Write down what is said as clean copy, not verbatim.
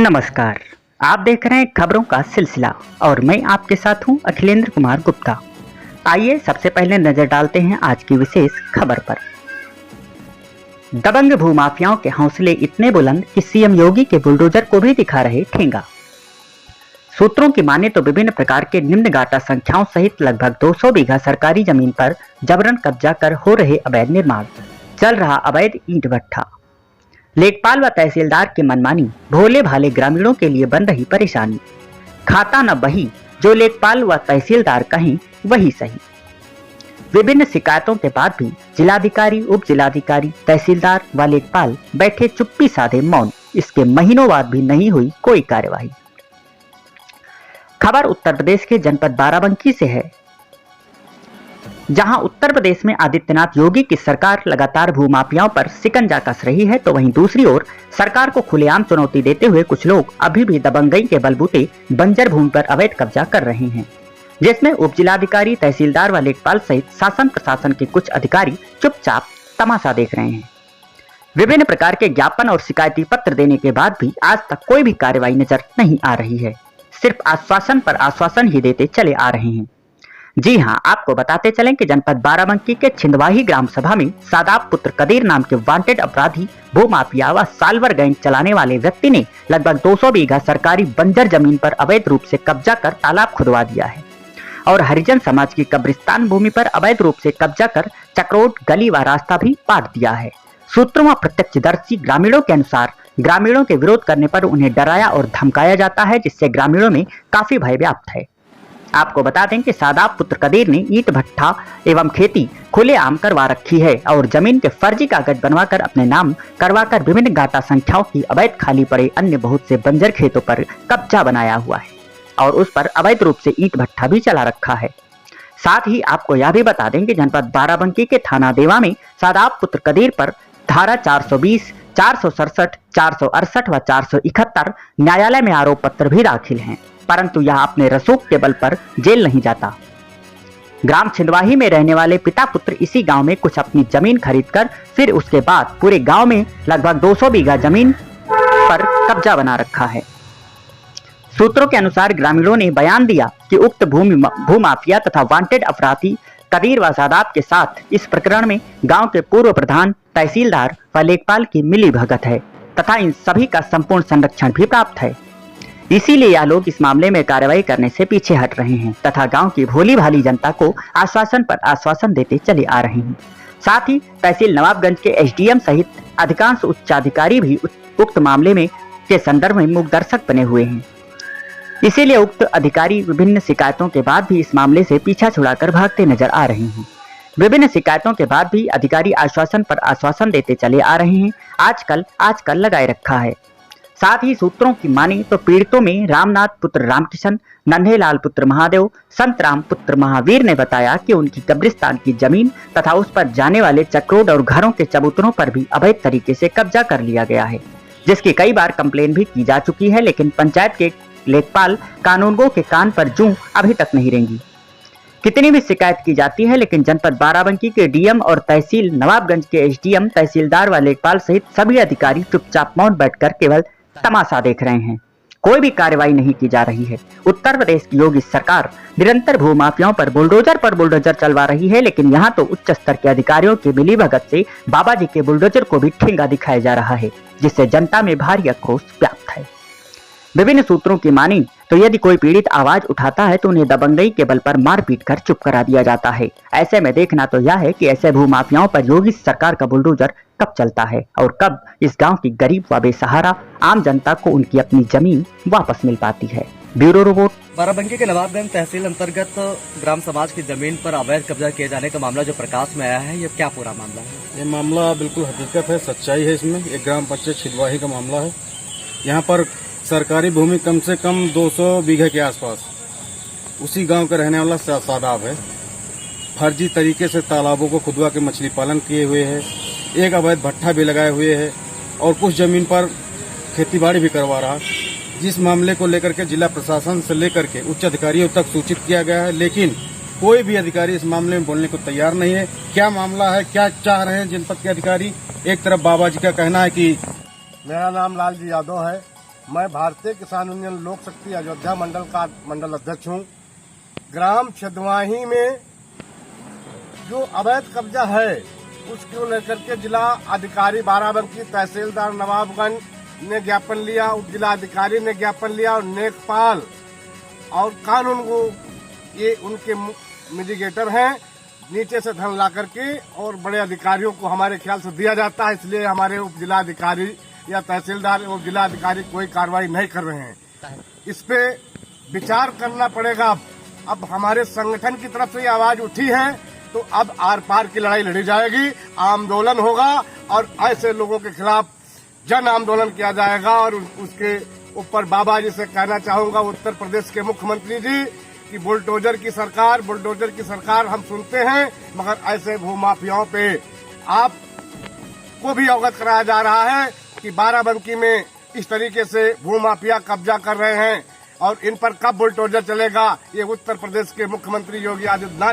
नमस्कार। आप देख रहे हैं खबरों का सिलसिला और मैं आपके साथ हूं अखिलेंद्र कुमार गुप्ता। आइए सबसे पहले नजर डालते हैं आज की विशेष खबर पर। दबंग भूमाफियाओं के हौसले इतने बुलंद कि सीएम योगी के बुलडोजर को भी दिखा रहे ठेंगा। सूत्रों की माने तो विभिन्न प्रकार के निम्न गाटा संख्याओं सहित लगभग 200 बीघा सरकारी जमीन पर जबरन कब्जा कर हो रहे अवैध निर्माण, चल रहा अवैध ईंट भट्ठा, लेखपाल व तहसीलदार की मनमानी भोले भाले ग्रामीणों के लिए बन रही परेशानी। खाता न बही, जो लेखपाल व तहसीलदार कहें वही सही। विभिन्न शिकायतों के बाद भी जिलाधिकारी, उप जिलाधिकारी, तहसीलदार व लेखपाल बैठे चुप्पी साधे मौन। इसके महीनों बाद भी नहीं हुई कोई कार्यवाही। खबर उत्तर प्रदेश के जनपद बाराबंकी से है, जहां उत्तर प्रदेश में आदित्यनाथ योगी की सरकार लगातार भूमाफियाओं पर शिकंजा कस रही है, तो वहीं दूसरी ओर सरकार को खुलेआम चुनौती देते हुए कुछ लोग अभी भी दबंगई के बलबूते बंजर भूमि पर अवैध कब्जा कर रहे हैं, जिसमें उप जिलाधिकारी, तहसीलदार व लेखपाल सहित शासन प्रशासन के कुछ अधिकारी चुपचाप तमाशा देख रहे हैं। विभिन्न प्रकार के ज्ञापन और शिकायती पत्र देने के बाद भी आज तक कोई भी कार्रवाई नजर नहीं आ रही है। सिर्फ आश्वासन पर आश्वासन ही देते चले आ रहे हैं। जी हां, आपको बताते चलें कि जनपद बाराबंकी के छिंदवाही ग्राम सभा में सादाब पुत्र कदीर नाम के वांटेड अपराधी, भूमाफिया व साल्वर गैंग चलाने वाले व्यक्ति ने लगभग 200 बीघा सरकारी बंजर जमीन पर अवैध रूप से कब्जा कर तालाब खुदवा दिया है और हरिजन समाज की कब्रिस्तान भूमि पर अवैध रूप से कब्जा कर चक्रोट, गली व रास्ता भी पाट दिया है। सूत्रों व प्रत्यक्षदर्शी ग्रामीणों के अनुसार ग्रामीणों के विरोध करने पर उन्हें डराया और धमकाया जाता है, जिससे ग्रामीणों में काफी भय व्याप्त है। आपको बता दें कि सादाब पुत्र कदीर ने ईंट भट्ठा एवं खेती खुलेआम करवा रखी है और जमीन के फर्जी कागज बनवाकर अपने नाम करवाकर विभिन्न गाटा संख्याओं की अवैध खाली पड़े अन्य बहुत से बंजर खेतों पर कब्जा बनाया हुआ है और उस पर अवैध रूप से ईंट भट्ठा भी चला रखा है। साथ ही आपको यह भी बता दें कि जनपद बाराबंकी के थाना देवा में सादाब पुत्र कदीर पर धारा 420, 467, 468 व 471 न्यायालय में आरोप पत्र भी दाखिल हैं, परंतु यह अपने रसूख के बल पर जेल नहीं जाता। ग्राम छिंदवाही में रहने वाले पिता पुत्र इसी गांव में कुछ अपनी जमीन खरीदकर फिर उसके बाद पूरे गांव में लगभग 200 बीघा जमीन पर कब्जा बना रखा है। सूत्रों के अनुसार ग्रामीणों ने बयान दिया कि उक्त भूमाफिया तथा वांटेड अपराधी कदीर व सादाब के साथ इस प्रकरण में गांव के पूर्व प्रधान, तहसीलदार व लेखपाल की मिलीभगत है तथा इन सभी का संपूर्ण संरक्षण भी प्राप्त है। इसीलिए यह लोग इस मामले में कार्रवाई करने से पीछे हट रहे हैं तथा गांव की भोली भाली जनता को आश्वासन पर आश्वासन देते चले आ रहे हैं। साथ ही तहसील नवाबगंज के एसडीएम सहित अधिकांश उच्चाधिकारी भी उक्त मामले में के संदर्भ में मूक दर्शक बने हुए हैं। इसीलिए उक्त अधिकारी विभिन्न शिकायतों के बाद भी इस मामले से पीछा छुड़ाकर भागते नजर आ रहे हैं। विभिन्न शिकायतों के बाद भी अधिकारी आश्वासन पर आश्वासन देते चले आ रहे हैं। आजकल लगाए रखा है। साथ ही सूत्रों की माने तो पीड़ितों में रामनाथ पुत्र रामकिशन, नन्हेलाल पुत्र महादेव, संत राम पुत्र महावीर ने बताया कि उनकी कब्रिस्तान की जमीन तथा उस पर जाने वाले चक्रोड और घरों के चबूतरों पर भी अवैध तरीके से कब्जा कर लिया गया है, जिसकी कई बार कंप्लेन भी की जा चुकी है, लेकिन पंचायत के लेखपाल कानूनगो के कान पर जूं अभी तक नहीं रेंगी। कितनी भी शिकायत की जाती है, लेकिन जनपद बाराबंकी के डीएम और तहसील नवाबगंज के एसडीएम, तहसीलदार व लेखपाल सहित सभी अधिकारी चुपचाप मौन बैठकर केवल तमाशा देख रहे हैं। कोई भी कार्रवाई नहीं की जा रही है। उत्तर प्रदेश की योगी सरकार निरंतर भूमाफियाओं पर बुलडोजर चलवा रही है, लेकिन यहाँ तो उच्च स्तर के अधिकारियों की मिलीभगत से बाबा जी के बुलडोजर को भी ठेंगा दिखाया जा रहा है, जिससे जनता में भारी आक्रोश व्याप्त है। विभिन्न सूत्रों की मानी तो यदि कोई पीड़ित आवाज उठाता है तो उन्हें दबंगई के बल पर मारपीट कर चुप करा दिया जाता है। ऐसे में देखना तो यह है कि ऐसे भूमाफियाओं पर योगी सरकार का बुलडोजर कब चलता है और कब इस गांव की गरीब व बेसहारा आम जनता को उनकी अपनी जमीन वापस मिल पाती है। Bureau report. बाराबंकी के नवाबगंज तहसील अंतर्गत ग्राम समाज की जमीन पर अवैध कब्जा किए जाने का मामला जो प्रकाश में आया है, ये क्या पूरा मामला है? ये मामला बिल्कुल हकीकत है, सच्चाई है। इसमें एक ग्राम पंचायत छिंदवाही का मामला है। यहाँ पर सरकारी भूमि कम से कम 200 बीघे के आसपास उसी गांव का रहने वाला सादाब है। फर्जी तरीके से तालाबों को खुदवा के मछली पालन किए हुए है, एक अवैध भट्ठा भी लगाए हुए है और कुछ जमीन पर खेतीबाड़ी भी करवा रहा। जिस मामले को लेकर के जिला प्रशासन से लेकर के उच्च अधिकारियों तक सूचित किया गया है, लेकिन कोई भी अधिकारी इस मामले में बोलने को तैयार नहीं है। क्या मामला है, क्या चाह रहे हैं जनपद के अधिकारी? एक तरफ बाबा जी का कहना है कि मेरा नाम लालजी यादव है, मैं भारतीय किसान यूनियन लोक शक्ति अयोध्या मंडल का मंडल अध्यक्ष हूं। ग्राम छिदवाही में जो अवैध कब्जा है उसको लेकर के जिला अधिकारी बाराबंकी, तहसीलदार नवाबगंज ने ज्ञापन लिया, उप जिला अधिकारी ने ज्ञापन लिया और लेखपाल और कानून को ये उनके मिटिगेटर हैं। नीचे से धन ला करके और बड़े अधिकारियों को हमारे ख्याल से दिया जाता है, इसलिए हमारे उप जिला अधिकारी या तहसीलदार और जिला अधिकारी कोई कार्रवाई नहीं कर रहे हैं। इस पे विचार करना पड़ेगा। अब हमारे संगठन की तरफ से ये आवाज उठी है तो अब आर पार की लड़ाई लड़ी जाएगी, आंदोलन होगा और ऐसे लोगों के खिलाफ जन आंदोलन किया जाएगा। और उसके ऊपर बाबा जी से कहना चाहूंगा, उत्तर प्रदेश के मुख्यमंत्री जी, कि बुलडोजर की सरकार हम सुनते हैं, मगर ऐसे भूमाफियाओं पे आपको भी अवगत कराया जा रहा है कि बाराबंकी में इस तरीके से भूमाफिया कब्जा कर रहे हैं और इन पर कब बुलडोजर चलेगा, ये उत्तर प्रदेश के मुख्यमंत्री योगी आदित्यनाथ